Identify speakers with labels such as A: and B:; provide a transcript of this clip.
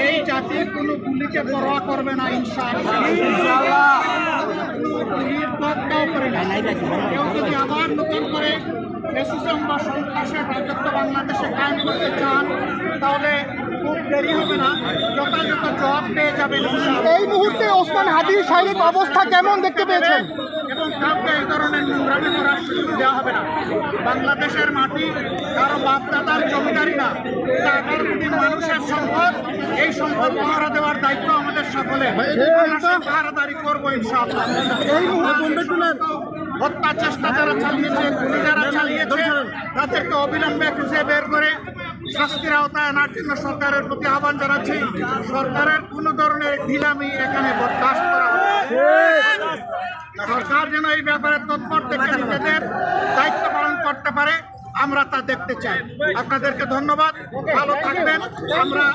A: এই জাতি কোনো গুলিকে পরোয়া করবে না ইনশাআল্লাহ। গুলির তোপটাও করে না। কেউ যদি আবার নতুন করে ফ্যাসিজম বা সন্ত্রাসের রাজত্ব বাংলাদেশে কায়েম করতে চান তাহলে খুব দেরি হবে না, যথাযথ জবাব পেয়ে যাবেন ইনশাআল্লাহ।
B: এই মুহূর্তে ওসমান হাদির শারীরিক অবস্থা কেমন দেখতে পেয়েছেন?
A: এবং কাউকে এই ধরনের নোংরামি করার সুযোগ দেওয়া হবে না। বাংলাদেশের মাটি কারো বাপদাদার জমিদারি না, এটা 11 কোটি মানুষের সম্পদ। এই সম্পদ পাহারা দেওয়ার দায়িত্ব আমাদের সকলে। আমরা পাহারাদারি করবো ইনশাআল্লাহ। এই হত্যা চেষ্টা যারা চালিয়েছে, গুলি যারা চালিয়েছে, তাদেরকে অবিলম্বে খুঁজে বের করে শাস্তির আওতায় আনার জন্য সরকারের প্রতি আহ্বান জানাচ্ছি। সরকারের কোনো ধরনের ঢিলামি এখানে বরদাস্ত করা হবে না। সরকার যেন এই ব্যাপারে তৎপর থেকে নিজেদের দায়িত্ব পালন করতে পারে, আমরা তা দেখতে চাই। আপনাদেরকে ধন্যবাদ, ভালো থাকবেন। আমরা